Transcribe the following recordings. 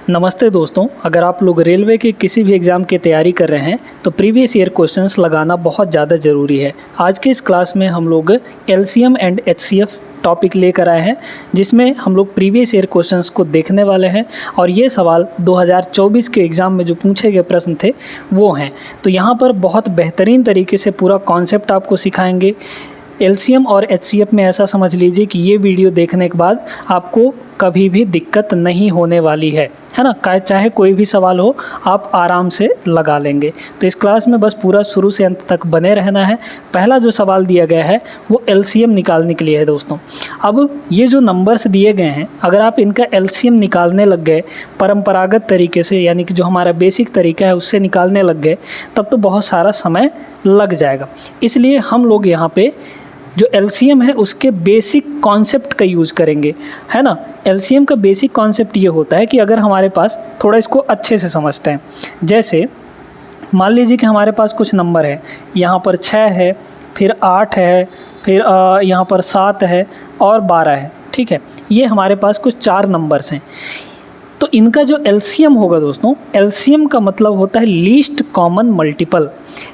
नमस्ते दोस्तों, अगर आप लोग रेलवे के किसी भी एग्ज़ाम की तैयारी कर रहे हैं तो प्रीवियस ईयर क्वेश्चंस लगाना बहुत ज़्यादा ज़रूरी है। आज के इस क्लास में हम लोग एलसीएम एंड एचसीएफ टॉपिक लेकर आए हैं, जिसमें हम लोग प्रीवियस ईयर क्वेश्चंस को देखने वाले हैं और ये सवाल 2024 के एग्ज़ाम में जो पूछे गए प्रश्न थे वो हैं। तो यहाँ पर बहुत बेहतरीन तरीके से पूरा कॉन्सेप्ट आपको सिखाएंगे। एलसीएम और एचसीएफ में ऐसा समझ लीजिए कि ये वीडियो देखने के बाद आपको कभी भी दिक्कत नहीं होने वाली है ना। चाहे कोई भी सवाल हो आप आराम से लगा लेंगे। तो इस क्लास में बस पूरा शुरू से अंत तक बने रहना है। पहला जो सवाल दिया गया है वो एलसीएम निकालने के लिए है दोस्तों। अब ये जो नंबर्स दिए गए हैं, अगर आप इनका एलसीएम निकालने लग गए परंपरागत तरीके से, यानी कि जो हमारा बेसिक तरीका है उससे निकालने लग गए, तब तो बहुत सारा समय लग जाएगा। इसलिए हम लोग यहाँ पे जो एलसीएम है उसके बेसिक कॉन्सेप्ट का यूज़ करेंगे, है ना। एलसीएम का बेसिक कॉन्सेप्ट ये होता है कि अगर हमारे पास थोड़ा इसको अच्छे से समझते हैं, जैसे मान लीजिए कि हमारे पास कुछ नंबर है, यहाँ पर 6 है, फिर 8 है, फिर यहाँ पर 7 है और 12 है, ठीक है। ये हमारे पास कुछ 4 नंबर्स हैं। तो इनका जो एलसीएम होगा दोस्तों, एलसीएम का मतलब होता है लीस्ट कॉमन मल्टीपल,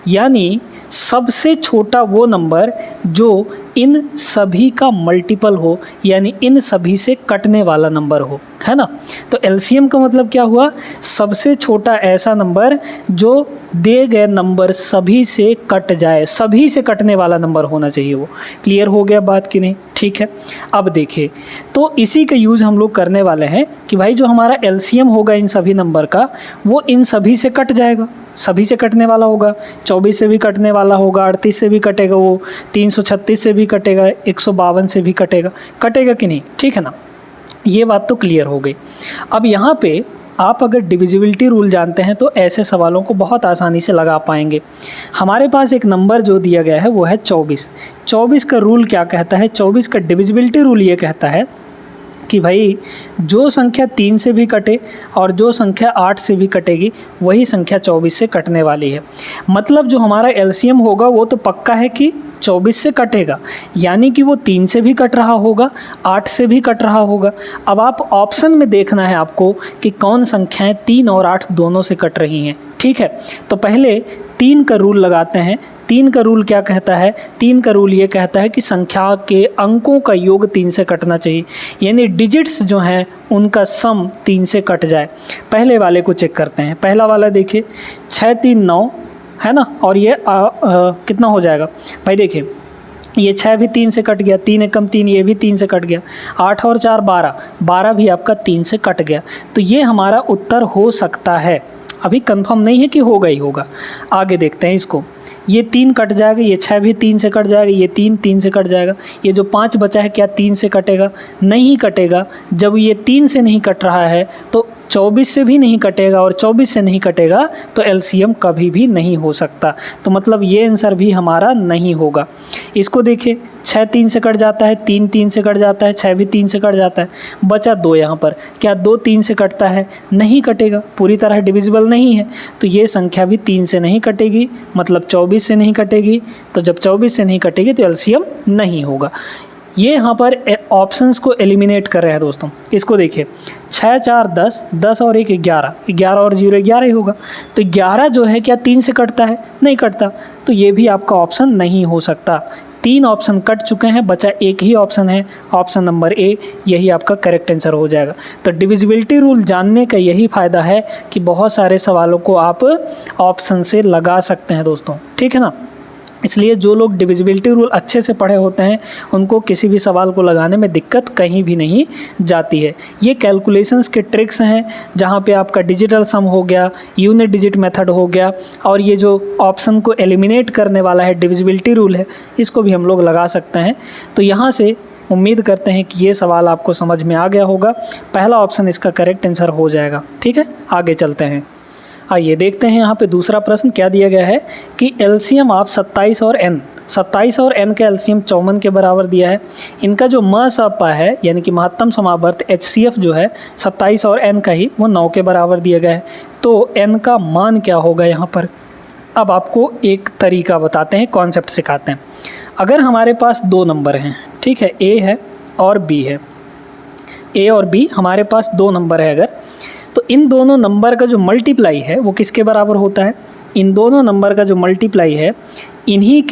यानी सबसे छोटा वो नंबर जो इन सभी का मल्टीपल हो, यानी इन सभी से कटने वाला नंबर हो, है ना। तो एलसीएम का मतलब क्या हुआ, सबसे छोटा ऐसा नंबर जो दिए गए नंबर सभी से कट जाए, सभी से कटने वाला नंबर होना चाहिए वो। क्लियर हो गया बात कि नहीं? ठीक है। अब देखिए, तो इसी का यूज़ हम लोग करने वाले हैं कि भाई जो हमारा एलसीएम होगा इन सभी नंबर का, वो इन सभी से कट जाएगा, सभी से कटने वाला होगा। 24 से भी कटने वाला होगा, 38 से भी कटेगा, वो 336 से भी कटेगा, 152 से भी कटेगा कि नहीं? ठीक है ना। ये बात तो क्लियर हो गई। अब यहाँ पे आप अगर डिविजिबिलिटी रूल जानते हैं तो ऐसे सवालों को बहुत आसानी से लगा पाएंगे। हमारे पास एक नंबर जो दिया गया है वो है 24। 24 का रूल क्या कहता है? 24 का डिविजिबिलिटी रूल ये कहता है कि भाई जो संख्या 3 से भी कटे और जो संख्या 8 से भी कटेगी, वही संख्या 24 से कटने वाली है। मतलब जो हमारा एलसीएम होगा वो तो पक्का है कि 24 से कटेगा, यानी कि वो 3 से भी कट रहा होगा, 8 से भी कट रहा होगा। अब आप ऑप्शन में देखना है आपको कि कौन संख्याएं 3 और 8 दोनों से कट रही हैं, ठीक है। तो पहले 3 का रूल लगाते हैं। 3 का रूल क्या कहता है? 3 का रूल ये कहता है कि संख्या के अंकों का योग 3 से कटना चाहिए, यानी डिजिट्स जो हैं उनका सम 3 से कट जाए। पहले वाले को चेक करते हैं। पहला वाला देखिए, 6 3 9 है ना, और ये कितना हो जाएगा भाई? देखिए ये 6 भी 3 से कट गया, 3 एकम 3, ये भी 3 से कट गया, 8 और 4 12, 12 भी आपका 3 से कट गया। तो ये हमारा उत्तर हो सकता है, अभी कंफर्म नहीं है कि होगा ही होगा। आगे देखते हैं इसको। ये 3 कट जाएगा, ये 6 भी 3 से कट जाएगा, ये 3 से कट जाएगा। ये जो 5 बचा है क्या 3 से कटेगा? नहीं कटेगा। जब ये 3 से नहीं कट रहा है तो 24 से भी नहीं कटेगा, और 24 से नहीं कटेगा तो एलसीएम कभी भी नहीं हो सकता। तो मतलब ये आंसर भी हमारा नहीं होगा। इसको देखिए, 6 3 से कट जाता है, 3 3 से कट जाता है, 6 भी 3 से कट जाता है, बचा 2 यहाँ पर। क्या 2 3 से कटता है? नहीं कटेगा, पूरी तरह डिविजिबल नहीं है। तो ये संख्या भी 3 से नहीं कटेगी, मतलब 24 से नहीं कटेगी। तो जब 24 से नहीं कटेगी तो एलसीएम नहीं होगा। ये यहाँ पर ऑप्शंस को एलिमिनेट कर रहे हैं दोस्तों। इसको देखिए, 6 4 10, 10 और 1 11, 11 और 0 11 ही होगा। तो 11 जो है क्या 3 से कटता है? नहीं कटता। तो ये भी आपका ऑप्शन नहीं हो सकता। 3 ऑप्शन कट चुके हैं, बचा एक ही ऑप्शन है, ऑप्शन नंबर ए, यही आपका करेक्ट आंसर हो जाएगा। तो डिविजिबिलिटी रूल जानने का यही फ़ायदा है कि बहुत सारे सवालों को आप ऑप्शन से लगा सकते हैं दोस्तों, ठीक है ना। इसलिए जो लोग डिविजिबिलिटी रूल अच्छे से पढ़े होते हैं उनको किसी भी सवाल को लगाने में दिक्कत कहीं भी नहीं जाती है। ये कैलकुलेशंस के ट्रिक्स हैं, जहाँ पे आपका डिजिटल सम हो गया, यूनिट डिजिट मेथड हो गया, और ये जो ऑप्शन को एलिमिनेट करने वाला है डिविजिबिलिटी रूल है, इसको भी हम लोग लगा सकते हैं। तो यहाँ से उम्मीद करते हैं कि ये सवाल आपको समझ में आ गया होगा। पहला ऑप्शन इसका करेक्ट आंसर हो जाएगा, ठीक है। आगे चलते हैं। आइए देखते हैं यहाँ पे दूसरा प्रश्न क्या दिया गया है कि एलसीएम आप 27 और n, 27 और n का एलसीएम 54 के बराबर दिया है। इनका जो मसपा है, यानी कि महत्तम समावर्त एचसीएफ जो है 27 और n का ही, वो 9 के बराबर दिया गया है। तो n का मान क्या होगा यहाँ पर? अब आपको एक तरीका बताते हैं, कॉन्सेप्ट सिखाते हैं। अगर हमारे पास 2 नंबर हैं, ठीक है, a है और b है, ए और बी हमारे पास 2 नंबर है। अगर तो इन दोनों नंबर का जो मल्टीप्लाई है वो किसके बराबर होता है? इन दोनों नंबर का जो मल्टीप्लाई है इन्हीं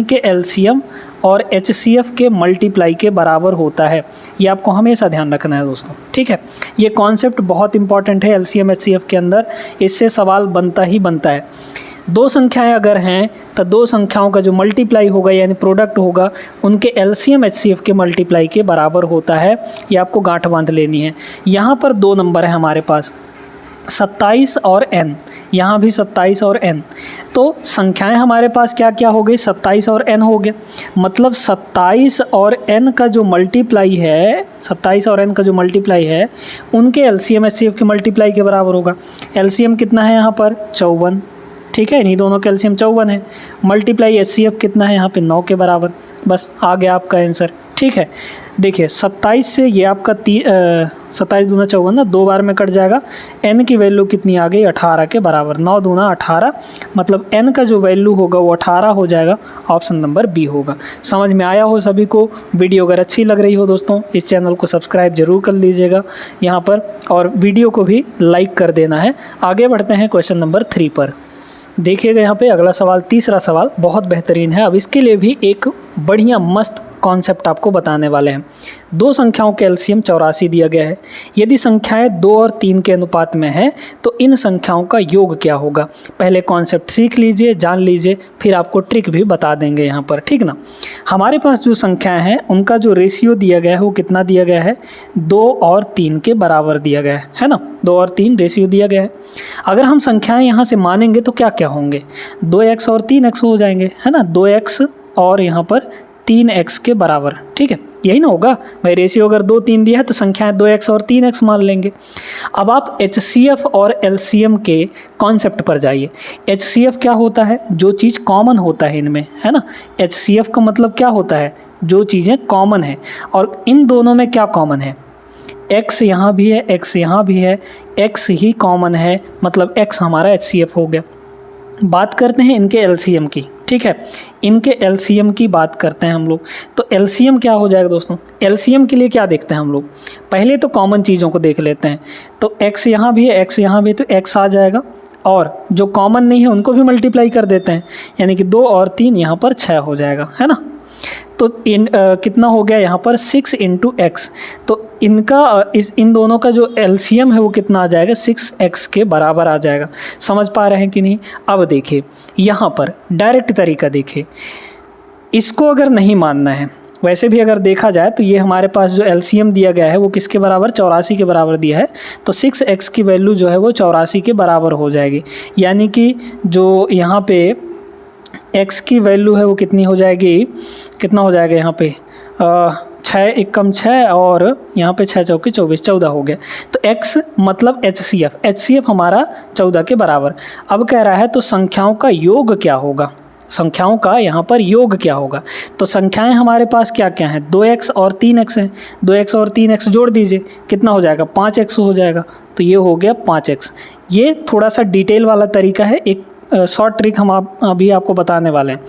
के एलसीएम और एचसीएफ के मल्टीप्लाई के बराबर होता है। ये आपको हमेशा ध्यान रखना है दोस्तों, ठीक है। ये कॉन्सेप्ट बहुत इंपॉर्टेंट है एलसीएम एचसीएफ के अंदर, इससे सवाल बनता ही बनता है। दो संख्याएं अगर हैं तो दो संख्याओं का जो मल्टीप्लाई होगा यानी प्रोडक्ट होगा उनके एलसीएम एचसीएफ के मल्टीप्लाई के बराबर होता है। ये आपको गांठ बांध लेनी है। यहाँ पर दो नंबर है हमारे पास 27 और n, यहाँ भी 27 और n। तो संख्याएं हमारे पास क्या क्या हो गई? 27 और n हो गया। मतलब 27 और n का जो मल्टीप्लाई है, 27 और n का जो मल्टीप्लाई है उनके एलसीएम एचसीएफ के मल्टीप्लाई के बराबर होगा। एलसीएम कितना है यहाँ पर? 54, ठीक है। इन्हीं दोनों का एलसीएम 54 है। मल्टीप्लाई एचसीएफ कितना है यहाँ पे? 9 के बराबर। बस आ गया आपका आंसर, ठीक है। देखिए 27 से ये आपका 27 दूना 54 ना, 2 बार में कट जाएगा। n की वैल्यू कितनी आ गई? 18 के बराबर। 9 दूना 18, मतलब n का जो वैल्यू होगा वो 18 हो जाएगा। ऑप्शन नंबर बी होगा। समझ में आया हो सभी को? वीडियो अगर अच्छी लग रही हो दोस्तों इस चैनल को सब्सक्राइब जरूर कर लीजिएगा यहाँ पर, और वीडियो को भी लाइक कर देना है। आगे बढ़ते हैं क्वेश्चन नंबर 3 पर। देखिएगा यहाँ पे अगला सवाल, तीसरा सवाल बहुत बेहतरीन है। अब इसके लिए भी एक बढ़िया मस्त कॉन्सेप्ट आपको बताने वाले हैं। दो संख्याओं के एलसीएम 84 दिया गया है। यदि संख्याएं 2 और 3 के अनुपात में है तो इन संख्याओं का योग क्या होगा? पहले कॉन्सेप्ट सीख लीजिए, जान लीजिए, फिर आपको ट्रिक भी बता देंगे यहाँ पर, ठीक ना। हमारे पास जो संख्याएं हैं उनका जो रेशियो दिया गया है वो कितना दिया गया है? 2 और 3 के बराबर दिया गया है ना। 2 और 3 रेशियो दिया गया है। अगर हम संख्याएं यहाँ से मानेंगे तो क्या क्या होंगे? 2x और 3x हो जाएंगे, है ना। 2x और यहाँ पर 3x के बराबर, ठीक है, यही ना होगा भाई। रेशियो अगर 2 3 दिया है तो संख्याएं 2x और 3x मान लेंगे। अब आप HCF और LCM के कॉन्सेप्ट पर जाइए। HCF क्या होता है? जो चीज़ कॉमन होता है इनमें, है ना। HCF का मतलब क्या होता है? जो चीज़ें कॉमन है। और इन दोनों में क्या कॉमन है? x यहाँ भी है, x यहाँ भी है, x ही कॉमन है, मतलब x हमारा HCF हो गया। बात करते हैं इनके एलसीएम की, ठीक है। इनके एलसीएम की बात करते हैं हम लोग। तो एलसीएम क्या हो जाएगा दोस्तों? एलसीएम के लिए क्या देखते हैं हम लोग? पहले तो कॉमन चीज़ों को देख लेते हैं। तो x यहाँ भी है, x यहाँ भी है, तो x आ जाएगा। और जो कॉमन नहीं है उनको भी मल्टीप्लाई कर देते हैं, यानी कि 2 और 3 यहाँ पर 6 हो जाएगा, है ना। तो कितना हो गया यहाँ पर? 6 × x। तो इनका इन दोनों का जो एलसीएम है वो कितना आ जाएगा? 6x के बराबर आ जाएगा। समझ पा रहे हैं कि नहीं? अब देखिए यहाँ पर डायरेक्ट तरीका देखिए। इसको अगर नहीं मानना है, वैसे भी अगर देखा जाए तो ये हमारे पास जो एलसीएम दिया गया है वो किसके बराबर? 84 के बराबर दिया है। तो 6x की वैल्यू जो है वो 84 के बराबर हो जाएगी। यानी कि जो यहाँ पे x की वैल्यू है वो कितनी हो जाएगी? कितना हो जाएगा यहाँ पे? 6 1 कम 6 और यहाँ पे 6 चौके 24, 14 हो गया। तो x मतलब HCF हमारा 14 के बराबर। अब कह रहा है तो संख्याओं का योग क्या होगा? संख्याओं का यहाँ पर योग क्या होगा? तो संख्याएं हमारे पास क्या क्या हैं? 2x और 3x हैं। 2x और 3x जोड़ दीजिए, कितना हो जाएगा? 5x हो जाएगा। तो ये हो गया 5x। ये थोड़ा सा डिटेल वाला तरीका है, एक शॉर्ट ट्रिक हम अभी आपको बताने वाले हैं।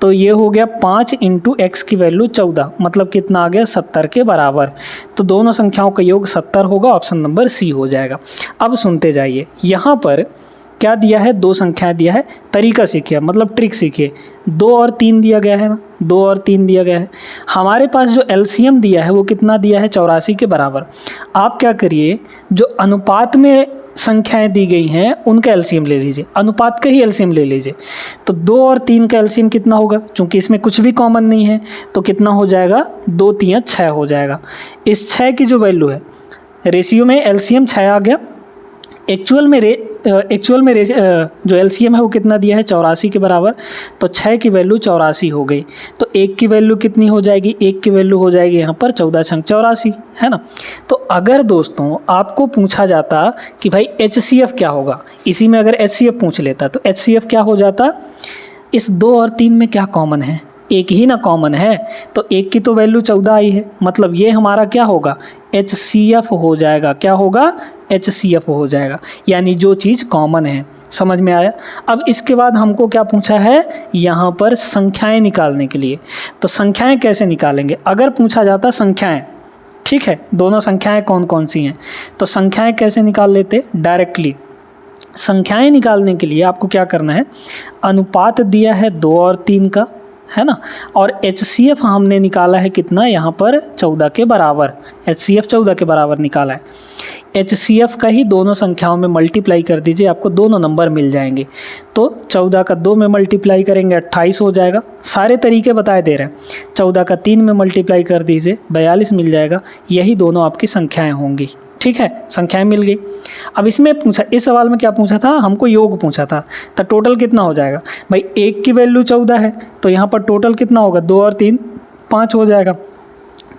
तो ये हो गया 5 × x की वैल्यू 14, मतलब कितना आ गया? 70 के बराबर। तो दोनों संख्याओं का योग 70 होगा। ऑप्शन नंबर सी हो जाएगा। अब सुनते जाइए, यहाँ पर क्या दिया है? 2 संख्याएं दिया है। तरीका सीखिए, मतलब ट्रिक सीखिए। 2 और 3 दिया गया है ना, 2 और 3 दिया गया है। हमारे पास जो एलसीएम दिया है वो कितना दिया है? 84 के बराबर। आप क्या करिए, जो अनुपात में संख्याएं दी गई हैं उनका एलसीएम ले लीजिए, अनुपात का ही एलसीएम ले लीजिए। तो 2 और 3 का एलसीएम कितना होगा? चूंकि इसमें कुछ भी कॉमन नहीं है तो कितना हो जाएगा? 2 3 6 हो जाएगा। इस 6 की जो वैल्यू है, रेशियो में एलसीएम 6 आ गया। एक्चुअल में जो एलसीएम है वो कितना दिया है? 84 के बराबर। तो 6 की वैल्यू 84 हो गई। तो 1 की वैल्यू कितनी हो जाएगी? 1 की वैल्यू हो जाएगी यहाँ पर 14 × 84, है ना। तो अगर दोस्तों आपको पूछा जाता कि भाई HCF क्या होगा, इसी में अगर HCF पूछ लेता तो HCF क्या हो जाता? इस 2 और 3 में क्या कॉमन है? एक ही ना कॉमन है। तो 1 की तो वैल्यू 14 आई है, मतलब ये हमारा क्या होगा? HCF हो जाएगा। क्या होगा? HCF हो जाएगा, यानी जो चीज़ कॉमन है। समझ में आया? अब इसके बाद हमको क्या पूछा है? यहाँ पर संख्याएं निकालने के लिए। तो संख्याएं कैसे निकालेंगे? अगर पूछा जाता संख्याएं ठीक है, दोनों संख्याएं कौन कौन सी हैं। तो संख्याएं कैसे निकाल लेते, डायरेक्टली। संख्याएं निकालने के लिए आपको क्या करना है, अनुपात दिया है 2 और 3 का, है ना, और HCF हमने निकाला है कितना, यहाँ पर 14 के बराबर, HCF 14 के बराबर निकाला है। HCF का ही दोनों संख्याओं में मल्टीप्लाई कर दीजिए, आपको दोनों नंबर मिल जाएंगे। तो 14 का 2 में मल्टीप्लाई करेंगे 28 हो जाएगा, सारे तरीके बताए दे रहे हैं। 14 का 3 में मल्टीप्लाई कर दीजिए 42 मिल जाएगा, यही दोनों आपकी संख्याएँ होंगी। ठीक है, संख्याएं मिल गई। अब इसमें पूछा, इस सवाल में क्या पूछा था, हमको योग पूछा था, तो टोटल कितना हो जाएगा भाई, 1 की वैल्यू 14 है तो यहाँ पर टोटल कितना होगा, 2 और 3 5 हो जाएगा।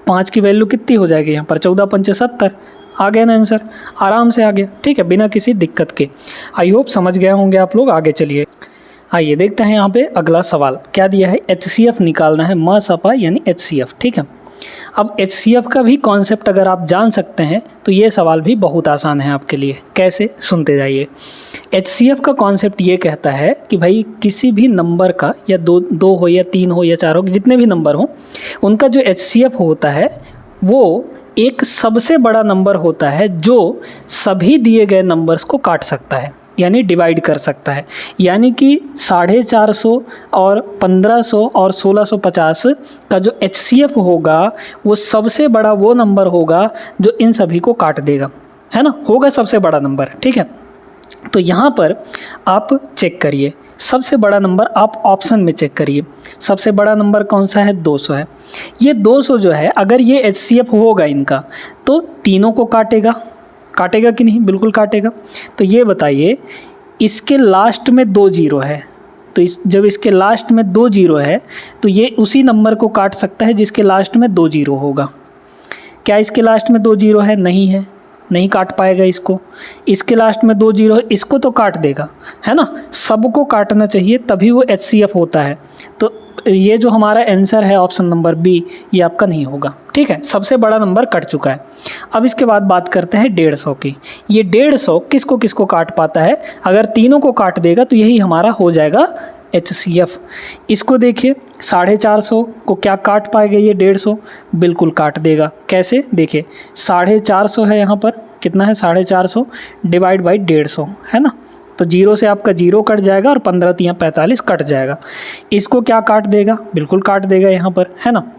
5 की वैल्यू कितनी हो जाएगी यहाँ पर, 14 पंचे 70, आ गया ना आंसर, आराम से आ गया। ठीक है, बिना किसी दिक्कत के। आई होप समझ गए होंगे आप लोग। आगे चलिए, आइए देखते हैं यहाँ पे अगला सवाल क्या दिया है। HCF निकालना है, मसपा यानी HCF। ठीक है, अब HCF का भी कॉन्सेप्ट अगर आप जान सकते हैं तो ये सवाल भी बहुत आसान है आपके लिए। कैसे, सुनते जाइए। HCF का कॉन्सेप्ट ये कहता है कि भाई किसी भी नंबर का, या दो हो या 3 हो या 4 हो, जितने भी नंबर हो, उनका जो HCF होता है वो एक सबसे बड़ा नंबर होता है जो सभी दिए गए नंबर्स को काट सकता है, यानी डिवाइड कर सकता है। यानी कि 450 और 1500 और 1650 का जो HCF होगा वो सबसे बड़ा वो नंबर होगा जो इन सभी को काट देगा, है ना, होगा सबसे बड़ा नंबर। ठीक है, तो यहाँ पर आप चेक करिए, सबसे बड़ा नंबर आप ऑप्शन में चेक करिए, सबसे बड़ा नंबर कौन सा है, 200 है। ये 200 जो है, अगर ये HCF होगा इनका तो तीनों को काटेगा, काटेगा कि नहीं, बिल्कुल काटेगा। तो ये बताइए, इसके लास्ट में 2 जीरो है, तो जब इसके लास्ट में 2 जीरो है तो ये उसी नंबर को काट सकता है जिसके लास्ट में 2 जीरो होगा। क्या इसके लास्ट में 2 जीरो है, नहीं है, नहीं काट पाएगा इसको। इसके लास्ट में 2 जीरो है, इसको तो काट देगा, है ना, सबको काटना चाहिए तभी वो HCF होता है। तो ये जो हमारा आंसर है ऑप्शन नंबर बी, ये आपका नहीं होगा। ठीक है, सबसे बड़ा नंबर कट चुका है। अब इसके बाद बात करते हैं 150 की। ये 150 किसको किसको काट पाता है, अगर तीनों को काट देगा तो यही हमारा हो जाएगा HCF। इसको देखिए, 450 को क्या काट पाएगा ये 150, बिल्कुल काट देगा। कैसे, देखिए 450 है, यहाँ पर कितना है 450 डिवाइड बाई 150, है ना, तो जीरो से आपका जीरो कट जाएगा और 15 3 45 कट जाएगा। इसको क्या काट देगा, बिल्कुल काट देगा यहाँ पर, है ना।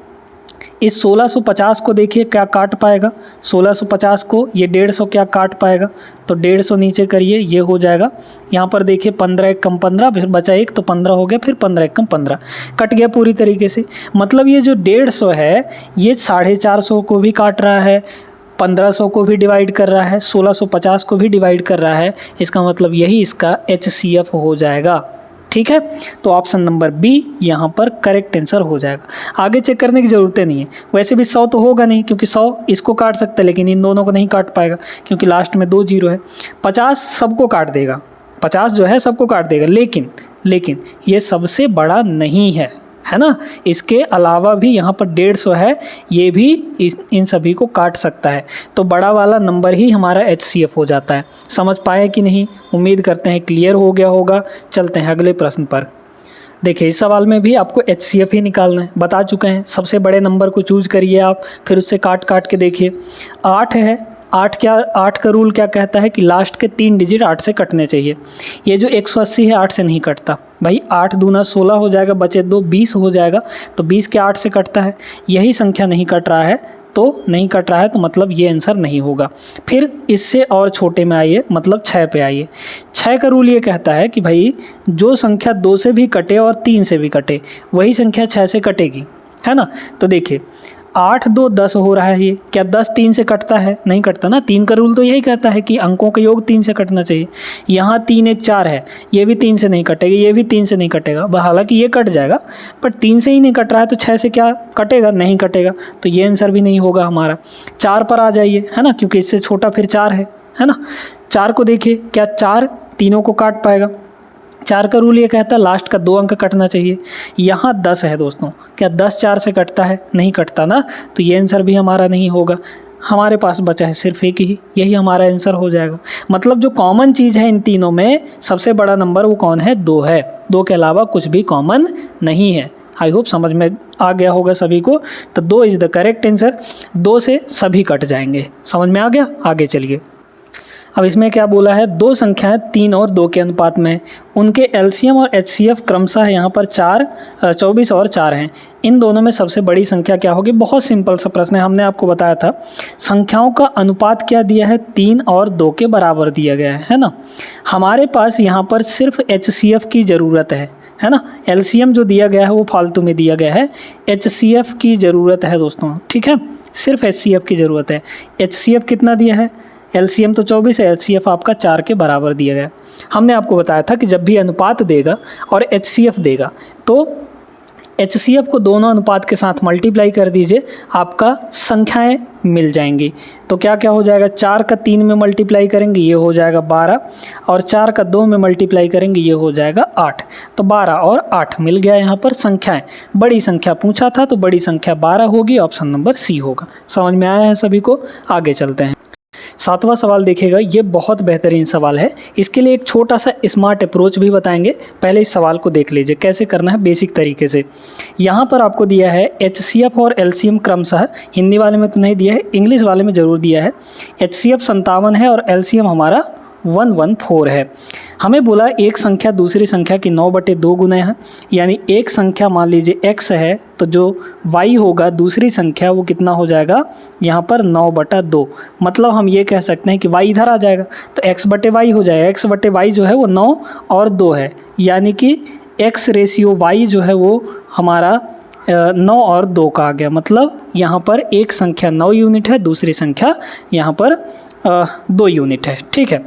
इस 1650 को देखिए क्या काट पाएगा, 1650 को ये 150 क्या काट पाएगा, तो 150 नीचे करिए, ये हो जाएगा। यहाँ पर देखिए 15 1 कम 15, फिर बचा 1 तो 15 हो गया, फिर 15 1 कम 15, कट गया पूरी तरीके से। मतलब ये जो 150 है ये 450 को भी काट रहा है, 1500 को भी डिवाइड कर रहा है, 1650 को भी डिवाइड कर रहा है। इसका मतलब यही इसका HCF हो जाएगा। ठीक है, तो ऑप्शन नंबर बी यहाँ पर करेक्ट आंसर हो जाएगा। आगे चेक करने की ज़रूरत नहीं है, वैसे भी 100 तो होगा नहीं क्योंकि 100 इसको काट सकता है लेकिन इन दोनों को नहीं काट पाएगा क्योंकि लास्ट में 2 जीरो है। 50 सबको काट देगा, 50 जो है सबको काट देगा, लेकिन ये सबसे बड़ा नहीं है ना। इसके अलावा भी यहाँ पर 150 है, ये भी इन सभी को काट सकता है, तो बड़ा वाला नंबर ही हमारा HCF हो जाता है। समझ पाए कि नहीं, उम्मीद करते हैं क्लियर हो गया होगा। चलते हैं अगले प्रश्न पर। देखिए इस सवाल में भी आपको HCF ही निकालना है, बता चुके हैं। सबसे बड़े नंबर को चूज करिए आप, फिर उससे काट के देखिए। 8 है, 8 का रूल क्या कहता है कि लास्ट के 3 डिजिट 8 से कटने चाहिए। ये जो 180 है 8 से नहीं कटता भाई, 8 दूना 16 हो जाएगा, बचे 2 20 हो जाएगा, तो 20 के 8 से कटता है। यही संख्या नहीं कट रहा है, तो मतलब ये आंसर नहीं होगा। फिर इससे और छोटे में आइए, मतलब 6 पे आइए। 6 का रूल ये कहता है कि भाई जो संख्या 2 से भी कटे और 3 से भी कटे वही संख्या 6 से कटेगी, है ना। तो देखिए 8 2 10 हो रहा है, ये क्या 10 3 से कटता है, नहीं कटता ना। 3 का रूल तो यही कहता है कि अंकों का योग 3 से कटना चाहिए। यहाँ 3 1 4 है, ये भी 3 से नहीं कटेगा, ये भी 3 से नहीं कटेगा, हालांकि ये कट जाएगा पर 3 से ही नहीं कट रहा है, तो 6 से क्या कटेगा, नहीं कटेगा, तो ये आंसर भी नहीं होगा हमारा। 4 पर आ जाइए, है ना, क्योंकि इससे छोटा फिर 4 है ना। 4 को देखिए, क्या 4 तीनों को काट पाएगा। 4 का रूल ये कहता है लास्ट का 2 अंक कटना चाहिए। यहाँ 10 है दोस्तों, क्या 10 4 से कटता है, नहीं कटता ना, तो ये आंसर भी हमारा नहीं होगा। हमारे पास बचा है सिर्फ एक ही, यही हमारा आंसर हो जाएगा। मतलब जो कॉमन चीज़ है इन तीनों में, सबसे बड़ा नंबर वो कौन है, 2 है। 2 के अलावा कुछ भी कॉमन नहीं है। आई होप समझ में आ गया होगा सभी को। तो 2 इज़ द करेक्ट आंसर, 2 से सभी कट जाएंगे। समझ में आ गया? आगे चलिए। अब इसमें क्या बोला है, 2 संख्याएं 3 और 2 के अनुपात में, उनके एलसीएम और एचसीएफ क्रमशः यहाँ पर 24 और 4 हैं। इन दोनों में सबसे बड़ी संख्या क्या होगी? बहुत सिंपल सा प्रश्न है, हमने आपको बताया था संख्याओं का अनुपात क्या दिया है, 3 और 2 के बराबर दिया गया है ना। हमारे पास यहाँ पर सिर्फ एचसीएफ की ज़रूरत है ना। एलसीएम जो दिया गया है वो फालतू में दिया गया है, एचसीएफ की ज़रूरत है दोस्तों, ठीक है, सिर्फ एचसीएफ की ज़रूरत है। एचसीएफ कितना दिया है? एलसीएम तो 24 है, एचसीएफ आपका 4 के बराबर दिया गया। हमने आपको बताया था कि जब भी अनुपात देगा और एचसीएफ देगा तो एचसीएफ को दोनों अनुपात के साथ मल्टीप्लाई कर दीजिए, आपका संख्याएं मिल जाएंगी। तो क्या क्या हो जाएगा, 4 का 3 में मल्टीप्लाई करेंगे ये हो जाएगा 12, और 4 का 2 में मल्टीप्लाई करेंगे ये हो जाएगा 8। तो 12 और 8 मिल गया यहाँ पर संख्याएं। बड़ी संख्या पूछा था तो बड़ी संख्या 12 होगी, ऑप्शन नंबर सी होगा। समझ में आया है सभी को? आगे चलते हैं। 7वां सवाल देखिएगा, ये बहुत बेहतरीन सवाल है। इसके लिए एक छोटा सा स्मार्ट अप्रोच भी बताएंगे। पहले इस सवाल को देख लीजिए कैसे करना है बेसिक तरीके से। यहाँ पर आपको दिया है एचसीएफ और एलसीएम क्रमशः, हिंदी वाले में तो नहीं दिया है, इंग्लिश वाले में ज़रूर दिया है। एचसीएफ 57 है और एलसीएम हमारा 114 है। हमें बोला एक संख्या दूसरी संख्या की 9/2 गुना है, यानी एक संख्या मान लीजिए x है तो जो y होगा दूसरी संख्या वो कितना हो जाएगा यहाँ पर 9/2। मतलब हम ये कह सकते हैं कि y इधर आ जाएगा तो x/y हो जाएगा। x/y जो है वो 9 और 2 है, यानी कि x रेशियो y जो है वो हमारा 9 और 2 का आ गया। मतलब यहाँ पर एक संख्या 9 यूनिट है, दूसरी संख्या यहाँ पर 2 यूनिट है, ठीक है।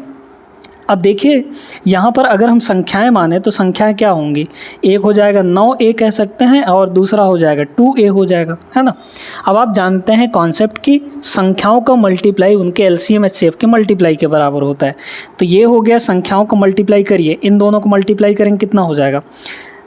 अब देखिए यहाँ पर अगर हम संख्याएं माने तो संख्याएं क्या होंगी, एक हो जाएगा 9a कह सकते हैं और दूसरा हो जाएगा 2a हो जाएगा, है ना। अब आप जानते हैं कॉन्सेप्ट की संख्याओं का मल्टीप्लाई उनके एलसीएम एचसीएफ के मल्टीप्लाई के बराबर होता है। तो ये हो गया, संख्याओं को मल्टीप्लाई करिए, इन दोनों को मल्टीप्लाई करेंगे कितना हो जाएगा,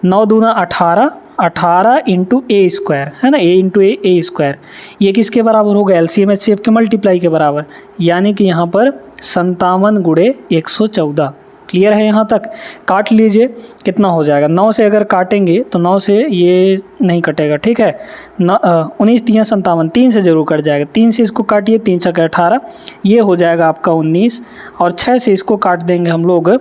9 दूना 18, 18 इंटू ए स्क्वायर, है ना, a इंटू ए स्क्वायर। ये किसके बराबर होगा, एलसीएम एचसीएफ के मल्टीप्लाई के बराबर, यानी कि यहाँ पर 57 गुणे 114। क्लियर है यहाँ तक? काट लीजिए कितना हो जाएगा, 9 से अगर काटेंगे तो 9 से ये नहीं कटेगा, ठीक है। 19 3 57, 3 से ज़रूर कट जाएगा, 3 से इसको काटिए, 3 छक्के 18, ये हो जाएगा आपका 19, और 6 से इसको काट देंगे हम लोग,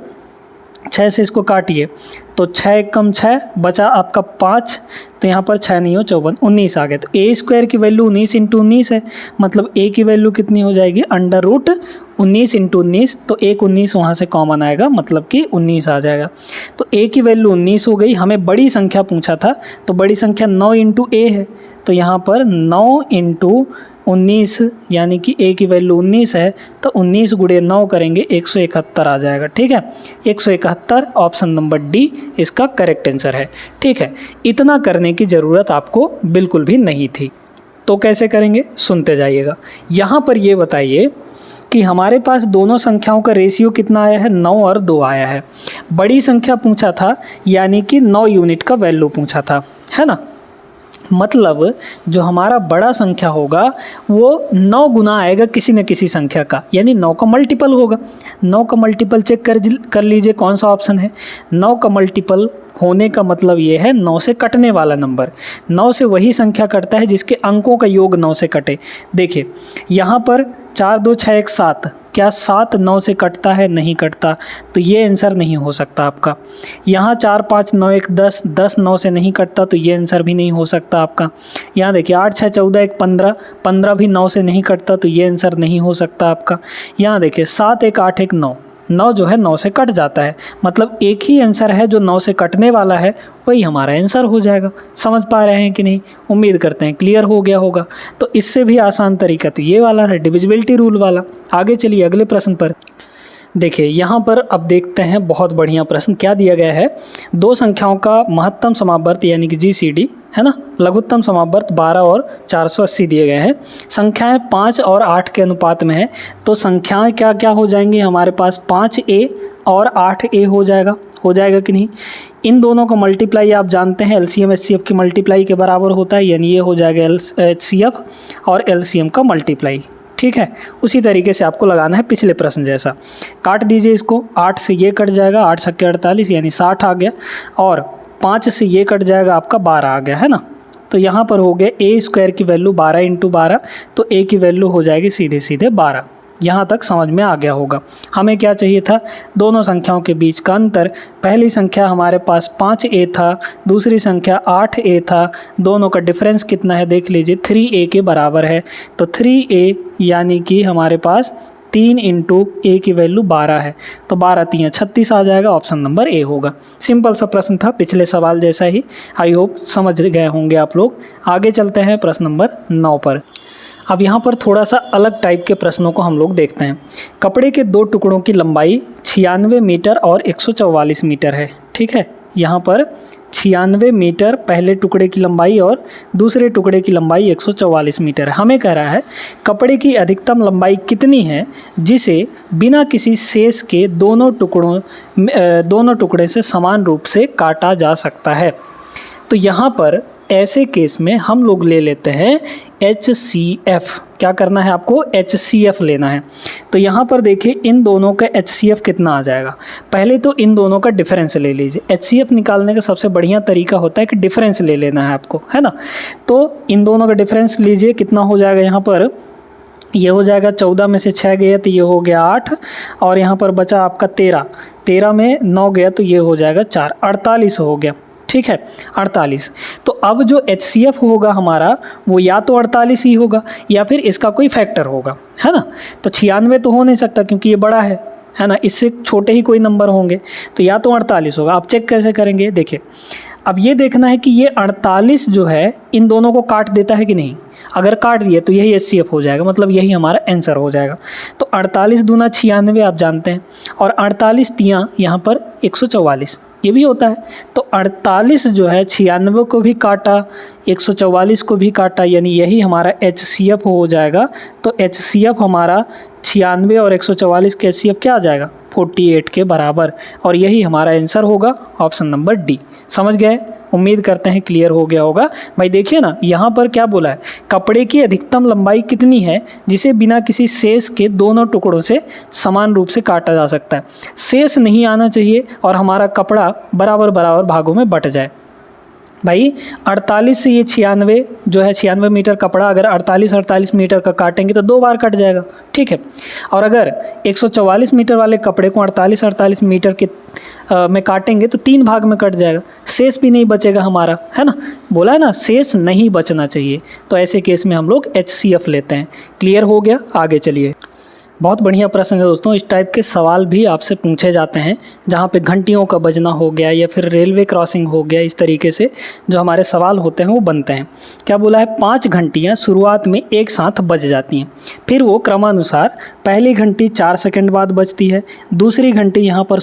6 से इसको काटिए तो 6 कम 6 बचा आपका 5, तो यहाँ पर 6 नहीं हो 54, 19 आ गया। तो ए स्क्वायर की वैल्यू 19 इंटू 19 है, मतलब ए की वैल्यू कितनी हो जाएगी, √19 इंटू 19, तो एक 19 वहाँ से कॉमन आएगा, मतलब कि 19 आ जाएगा। तो ए की वैल्यू 19 हो गई। हमें बड़ी संख्या पूछा था तो बड़ी संख्या 9 इंटू ए है, तो यहाँ पर 9 इंटू 19 यानी कि a की वैल्यू 19 है, तो 19 गुणे 9 करेंगे 171 आ जाएगा, ठीक है। 171 ऑप्शन नंबर डी इसका करेक्ट आंसर है, ठीक है। इतना करने की ज़रूरत आपको बिल्कुल भी नहीं थी। तो कैसे करेंगे सुनते जाइएगा। यहाँ पर ये बताइए कि हमारे पास दोनों संख्याओं का रेशियो कितना आया है, 9 और 2 आया है। बड़ी संख्या पूछा था यानी कि 9 यूनिट का वैल्यू पूछा था, है ना। मतलब जो हमारा बड़ा संख्या होगा वो 9 गुना आएगा किसी न किसी संख्या का, यानी 9 का मल्टीपल होगा। 9 का मल्टीपल चेक कर लीजिए कौन सा ऑप्शन है। 9 का मल्टीपल होने का मतलब ये है 9 से कटने वाला नंबर। 9 से वही संख्या कटता है जिसके अंकों का योग 9 से कटे। देखिए यहाँ पर 4 2 6 1 7, क्या 7 9 से कटता है? नहीं कटता, तो ये आंसर नहीं हो सकता आपका। यहाँ 4 5 9 1 10, 10 9 से नहीं कटता, तो ये आंसर भी नहीं हो सकता आपका। यहाँ देखिए 8 6 14 1 15, 15 भी 9 से नहीं कटता, तो ये आंसर नहीं हो सकता आपका। यहाँ देखिए 7 1 8 1 9, 9 जो है 9 से कट जाता है, मतलब एक ही आंसर है जो 9 से कटने वाला है, वही हमारा आंसर हो जाएगा। समझ पा रहे हैं कि नहीं? उम्मीद करते हैं क्लियर हो गया होगा। तो इससे भी आसान तरीका तो ये वाला है, डिविजिबिलिटी रूल वाला। आगे चलिए अगले प्रश्न पर। देखिए यहाँ पर अब देखते हैं बहुत बढ़िया प्रश्न क्या दिया गया है। दो संख्याओं का महत्तम समावर्त यानी कि GCD है ना, लघुत्तम समावर्त 12 और 480 दिए गए हैं। संख्याएं 5 और 8 के अनुपात में है, तो संख्याएं क्या क्या हो जाएंगी हमारे पास, 5A और 8A हो जाएगा कि नहीं। इन दोनों का मल्टीप्लाई आप जानते हैं LCM HCF की मल्टीप्लाई के बराबर होता है, यानी ये हो जाएगा HCF और LCM का मल्टीप्लाई, ठीक है। उसी तरीके से आपको लगाना है पिछले प्रश्न जैसा। काट दीजिए इसको, 8 से ये कट जाएगा, 8 छक्के 48 यानी 60 आ गया, और 5 से ये कट जाएगा, आपका 12 आ गया है ना। तो यहाँ पर हो गया ए स्क्वायर की वैल्यू 12 इंटू 12, तो ए की वैल्यू हो जाएगी सीधे सीधे 12। यहाँ तक समझ में आ गया होगा। हमें क्या चाहिए था, दोनों संख्याओं के बीच का अंतर। पहली संख्या हमारे पास 5a था, दूसरी संख्या 8a था, दोनों का डिफरेंस कितना है देख लीजिए, 3a के बराबर है। तो 3a यानी कि हमारे पास 3 इंटू ए की वैल्यू 12 है, तो 12 3 36 आ जाएगा, ऑप्शन नंबर ए होगा। सिंपल सा प्रश्न था, पिछले सवाल जैसा ही। आई होप समझ गए होंगे आप लोग। आगे चलते हैं प्रश्न नंबर 9 पर। अब यहाँ पर थोड़ा सा अलग टाइप के प्रश्नों को हम लोग देखते हैं। कपड़े के 2 टुकड़ों की लंबाई 96 मीटर और 144 मीटर है, ठीक है। यहाँ पर 96 मीटर पहले टुकड़े की लंबाई और दूसरे टुकड़े की लंबाई 144 मीटर है। हमें कह रहा है कपड़े की अधिकतम लंबाई कितनी है जिसे बिना किसी शेष के दोनों टुकड़े से समान रूप से काटा जा सकता है। तो यहाँ पर ऐसे केस में हम लोग ले लेते हैं HCF। क्या करना है आपको, HCF लेना है। तो यहाँ पर देखिए इन दोनों का HCF कितना आ जाएगा। पहले तो इन दोनों का डिफरेंस ले लीजिए। HCF निकालने का सबसे बढ़िया तरीका होता है कि डिफरेंस ले लेना है आपको, है ना। तो इन दोनों का डिफरेंस लीजिए, कितना हो जाएगा, यहाँ पर ये हो जाएगा 14 में से 6 गया तो ये हो गया 8, और यहाँ पर बचा आपका 13 में 9 गया तो ये हो जाएगा 4, 48 हो गया, ठीक है 48। तो अब जो HCF होगा हमारा वो या तो 48 ही होगा या फिर इसका कोई फैक्टर होगा, है ना। तो 96 तो हो नहीं सकता क्योंकि ये बड़ा है ना, इससे छोटे ही कोई नंबर होंगे, तो या तो 48 होगा। आप चेक कैसे करेंगे, देखिए अब ये देखना है कि ये 48 जो है इन दोनों को काट देता है कि नहीं। अगर काट दिए तो यही HCF हो जाएगा, मतलब यही हमारा आंसर हो जाएगा। तो 48 दूना 96 आप जानते हैं, और 48 तियाँ यहाँ पर 144 ये भी होता है। तो 48 जो है 96 को भी काटा, 144 को भी काटा, यानी यही हमारा HCF हो जाएगा। तो HCF हमारा 96 और 144 के HCF क्या आ जाएगा, 48 के बराबर, और यही हमारा आंसर होगा, ऑप्शन नंबर डी। समझ गए, उम्मीद करते हैं क्लियर हो गया होगा। भाई देखिए ना, यहाँ पर क्या बोला है, कपड़े की अधिकतम लंबाई कितनी है जिसे बिना किसी शेष के दोनों टुकड़ों से समान रूप से काटा जा सकता है। शेष नहीं आना चाहिए और हमारा कपड़ा बराबर बराबर भागों में बट जाए। भाई 48 से ये 96 जो है 96 मीटर कपड़ा अगर 48 मीटर का काटेंगे तो 2 बार कट जाएगा, ठीक है। और अगर 144 मीटर वाले कपड़े को 48 मीटर के में काटेंगे तो 3 भाग में कट जाएगा, शेष भी नहीं बचेगा हमारा, है ना। बोला है ना शेष नहीं बचना चाहिए। तो ऐसे केस में हम लोग HCF लेते हैं। क्लियर हो गया, आगे चलिए। बहुत बढ़िया प्रश्न है दोस्तों। इस टाइप के सवाल भी आपसे पूछे जाते हैं जहाँ पे घंटियों का बजना हो गया या फिर रेलवे क्रॉसिंग हो गया, इस तरीके से जो हमारे सवाल होते हैं वो बनते हैं। क्या बोला है, 5 घंटियाँ शुरुआत में एक साथ बज जाती हैं, फिर वो क्रमानुसार पहली घंटी 4 सेकंड बाद बजती है, दूसरी घंटी यहाँ पर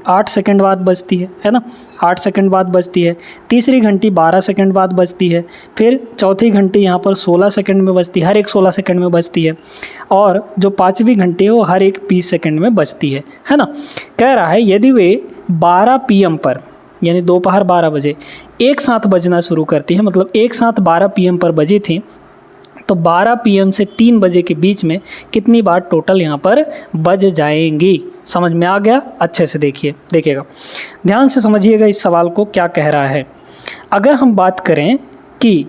8 सेकंड बाद बजती है ना, 8 सेकंड बाद बजती है, तीसरी घंटी 12 सेकंड बाद बजती है, फिर चौथी घंटी यहाँ पर 16 सेकंड में बजती है, हर एक 16 सेकंड में बजती है, और जो 5वीं घंटी है वो हर एक 20 सेकंड में बजती है ना। कह रहा है यदि वे 12 PM पर यानी दोपहर 12 बजे एक साथ बजना शुरू करती है, मतलब एक साथ 12 PM पर बजी थी, तो 12 PM से 3 बजे के बीच में कितनी बार टोटल यहाँ पर बज जाएंगी। समझ में आ गया, अच्छे से देखिएगा, ध्यान से समझिएगा इस सवाल को क्या कह रहा है। अगर हम बात करें कि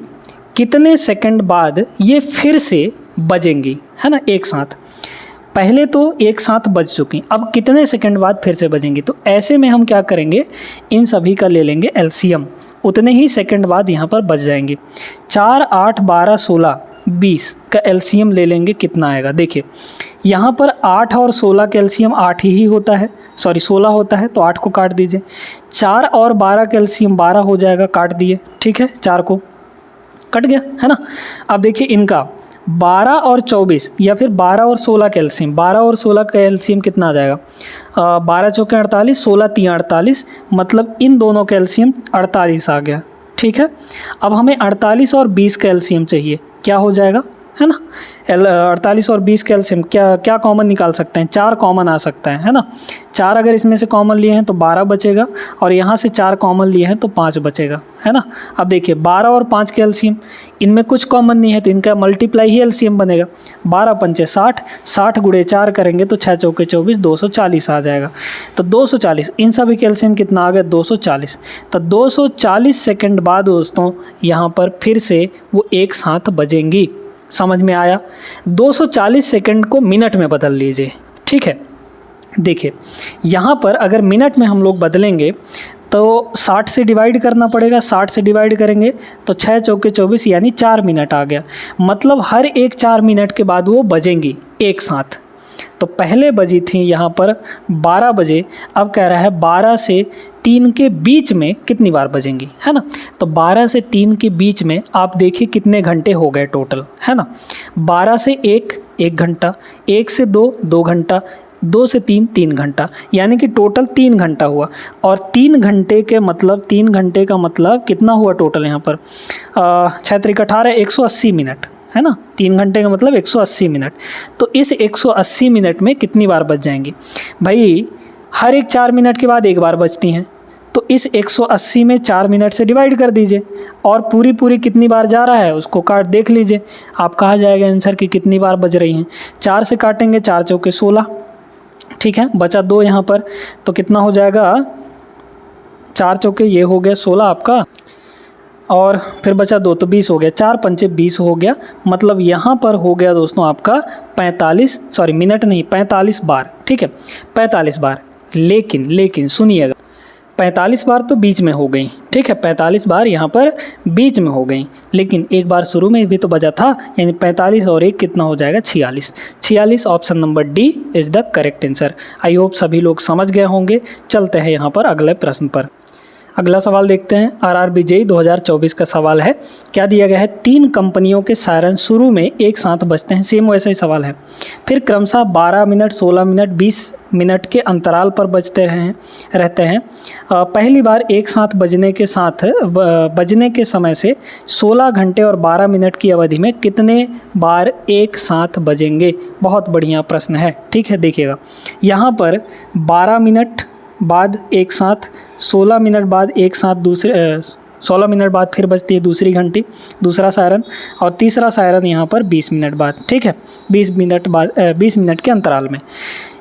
कितने सेकंड बाद ये फिर से बजेंगी, है ना, एक साथ, पहले तो एक साथ बज चुकी, अब कितने सेकंड बाद फिर से बजेंगी। तो ऐसे में हम क्या करेंगे, इन सभी का ले लेंगे LCM, उतने ही सेकंड बाद यहाँ पर बज जाएंगे। 4, 8, 12, 16, 20 का LCM ले लेंगे, कितना आएगा। देखिए यहाँ पर 8 और 16 का LCM 8 ही होता है, 16 होता है, तो 8 को काट दीजिए। 4 और 12 का LCM 12 हो जाएगा, काट दिए, ठीक है, 4 को कट गया, है ना। अब देखिए इनका 12 और 24 या फिर 12 और 16 का LCM, 12 और 16 का LCM कितना आ जाएगा, 12 चौके 48, 16 3 48, मतलब इन दोनों का LCM 48 आ गया, ठीक है। अब हमें 48 और 20 का LCM चाहिए, क्या हो जाएगा, है ना। 48 और 20 का एलसीएम क्या क्या कॉमन निकाल सकते हैं, 4 कॉमन आ सकता है ना। 4 अगर इसमें से कॉमन लिए हैं तो 12 बचेगा, और यहाँ से 4 कॉमन लिए हैं तो 5 बचेगा, है ना। अब देखिए 12 और 5 के एलसीएम, इनमें कुछ कॉमन नहीं है तो इनका मल्टीप्लाई ही एलसीएम बनेगा। 12 पंचे 60, 60 गुणे 4 करेंगे तो 6 चौके 24, 240 आ जाएगा। तो 240, इन सभी के एलसीएम कितना आ गया, 240। तो 240 सेकंड बाद दोस्तों यहाँ पर फिर से वो एक साथ बजेंगी। समझ में आया। 240 सेकंड को मिनट में बदल लीजिए, ठीक है। देखिए यहाँ पर अगर मिनट में हम लोग बदलेंगे तो 60 से डिवाइड करना पड़ेगा, 60 से डिवाइड करेंगे तो 6 चौके 24 यानी 4 मिनट आ गया। मतलब हर एक 4 मिनट के बाद वो बजेंगी एक साथ। तो पहले बजी थी यहाँ पर 12 बजे, अब कह रहा है 12 से 3 के बीच में कितनी बार बजेंगी, है ना। तो 12 से 3 के बीच में आप देखिए कितने घंटे हो गए टोटल, है ना। 12 से 1 घंटा, 1 से 2 घंटा, 2 से 3 घंटा, यानी कि टोटल 3 घंटा हुआ। और 3 घंटे के मतलब 3 घंटे का मतलब कितना हुआ टोटल यहाँ पर 6 त्रिक 18, 180 मिनट, है ना। 3 घंटे का मतलब 180 मिनट। तो इस 180 मिनट में कितनी बार बच जाएंगी भाई, हर एक 4 मिनट के बाद एक बार बचती हैं। तो इस 180 में 4 मिनट से डिवाइड कर दीजिए, और पूरी कितनी बार जा रहा है उसको काट देख लीजिए, आप कहा जाएगा आंसर कि कितनी बार बज रही हैं। 4 से काटेंगे, 4 चौके 16, ठीक है। बचा 2 यहाँ पर, तो कितना हो जाएगा, 4 चौके ये हो गया 16 आपका, और फिर बचा 2 तो 20 हो गया, 4 पंचे 20 हो गया। मतलब यहाँ पर हो गया दोस्तों आपका 45, सॉरी मिनट नहीं 45 बार, ठीक है 45 बार। लेकिन सुनिएगा, 45 बार तो बीच में हो गई, ठीक है 45 बार यहाँ पर बीच में हो गई, लेकिन एक बार शुरू में भी तो बजा था, यानी 45 और 1 कितना हो जाएगा 46। Option number D is the correct answer. I hope सभी लोग समझ गए होंगे। चलते हैं यहाँ पर अगले प्रश्न पर। अगला सवाल देखते हैं। आरआरबी जेईई 2024 का सवाल है। क्या दिया गया है, 3 कंपनियों के सायरन शुरू में एक साथ बजते हैं। सेम वैसा ही सवाल है। फिर क्रमशः 12 मिनट, 16 मिनट, 20 मिनट के अंतराल पर बजते रहते हैं। पहली बार एक साथ बजने के समय से 16 घंटे और 12 मिनट की अवधि में कितने बार एक साथ बजेंगे। बहुत बढ़िया प्रश्न है, ठीक है। देखिएगा यहाँ पर 12 मिनट बाद एक साथ, 16 मिनट बाद एक साथ 16 मिनट बाद फिर बजती है दूसरी घंटी, दूसरा सायरन, और तीसरा सायरन यहाँ पर 20 मिनट बाद, ठीक है 20 मिनट के अंतराल में।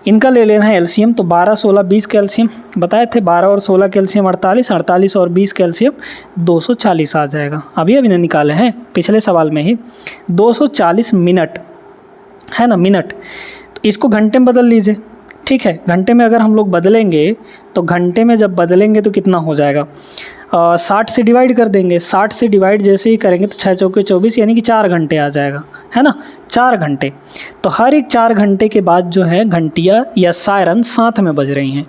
इनका ले लेना है एलसीएम। तो 12, 16, 20 का एलसीएम बताए थे, 12 और 16 का एलसीएम 48, 48 और 20 का एलसीएम 240 आ जाएगा। अभी ने निकाले हैं पिछले सवाल में ही। 240 मिनट है ना, मिनट, तो इसको घंटे में बदल लीजिए, ठीक है। घंटे में अगर हम लोग बदलेंगे तो घंटे में जब बदलेंगे तो कितना हो जाएगा, 60 से डिवाइड कर देंगे। 60 से डिवाइड जैसे ही करेंगे तो 6 चौके 24 यानी कि 4 घंटे आ जाएगा, है ना 4 घंटे। तो हर एक 4 घंटे के बाद जो है घंटियाँ या सायरन साथ में बज रही हैं।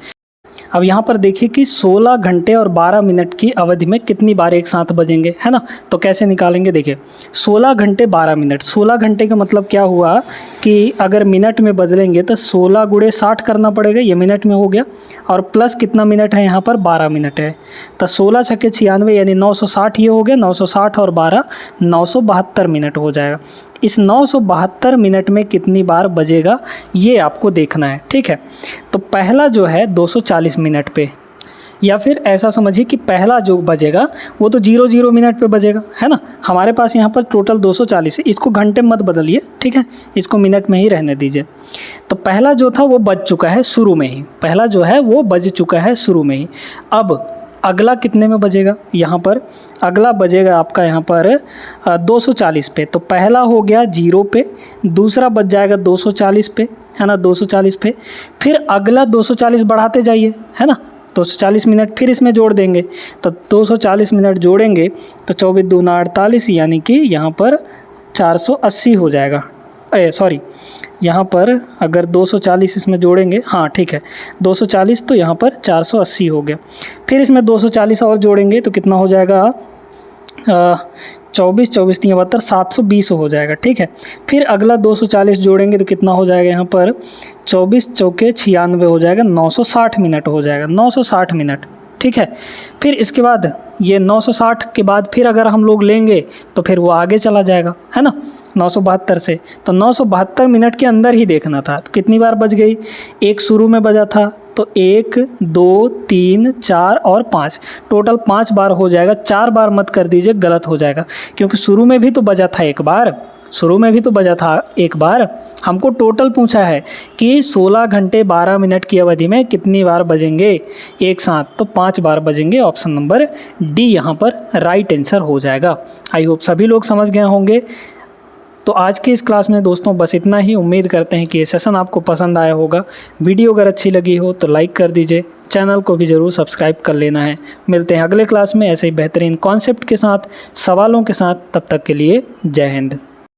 अब यहाँ पर देखिए कि 16 घंटे और 12 मिनट की अवधि में कितनी बार एक साथ बजेंगे, है ना। तो कैसे निकालेंगे, देखिए 16 घंटे 12 मिनट, 16 घंटे का मतलब क्या हुआ कि अगर मिनट में बदलेंगे तो 16 गुणे 60 करना पड़ेगा, ये मिनट में हो गया, और प्लस कितना मिनट है यहाँ पर 12 मिनट है। तो 16 छक्के 96 यानी 960 ये हो गया, 960 और 12 972 मिनट हो जाएगा। इस 972 मिनट में कितनी बार बजेगा ये आपको देखना है, ठीक है। तो पहला जो है 240 मिनट पे, या फिर ऐसा समझिए कि पहला जो बजेगा वो तो 00 मिनट पे बजेगा, है ना। हमारे पास यहाँ पर टोटल 240 है, इसको घंटे मत बदलिए, ठीक है, इसको मिनट में ही रहने दीजिए। तो पहला जो था वो बज चुका है शुरू में ही, पहला जो है वो बज चुका है शुरू में ही। अब अगला कितने में बजेगा, यहाँ पर अगला बजेगा आपका यहाँ पर 240 पे। तो पहला हो गया 0 पे, दूसरा बज जाएगा 240 पे, है ना 240 पे। फिर अगला 240 बढ़ाते जाइए, है ना 240 मिनट फिर इसमें जोड़ देंगे। तो 240 मिनट जोड़ेंगे तो 24 दूना 48 यानी कि यहाँ पर 480 हो जाएगा। सॉरी, यहाँ पर अगर 240 इसमें जोड़ेंगे, हाँ ठीक है 240, तो यहाँ पर 480 हो गया। फिर इसमें 240 और जोड़ेंगे तो कितना हो जाएगा 24 24 3 72 720 हो जाएगा, ठीक है। फिर अगला 240 जोड़ेंगे तो कितना हो जाएगा यहाँ पर 24 चौके 96 हो जाएगा, 960 मिनट हो जाएगा, 960 मिनट, ठीक है। फिर इसके बाद ये 960 के बाद फिर अगर हम लोग लेंगे तो फिर वो आगे चला जाएगा, है ना, 972 से। तो 972 मिनट के अंदर ही देखना था। तो कितनी बार बज गई, एक शुरू में बजा था तो 1 2 3 4 और 5, टोटल 5 बार हो जाएगा। 4 बार मत कर दीजिए, गलत हो जाएगा, क्योंकि शुरू में भी तो बजा था एक बार, शुरू में भी तो बजा था एक बार। हमको टोटल पूछा है कि 16 घंटे 12 मिनट की अवधि में कितनी बार बजेंगे एक साथ, तो 5 बार बजेंगे। ऑप्शन नंबर डी यहाँ पर राइट आंसर हो जाएगा। आई होप सभी लोग समझ गए होंगे। तो आज के इस क्लास में दोस्तों बस इतना ही। उम्मीद करते हैं कि ये सेशन आपको पसंद आया होगा। वीडियो अगर अच्छी लगी हो तो लाइक कर दीजिए, चैनल को भी ज़रूर सब्सक्राइब कर लेना है। मिलते हैं अगले क्लास में ऐसे ही बेहतरीन कॉन्सेप्ट के साथ, सवालों के साथ। तब तक के लिए जय हिंद।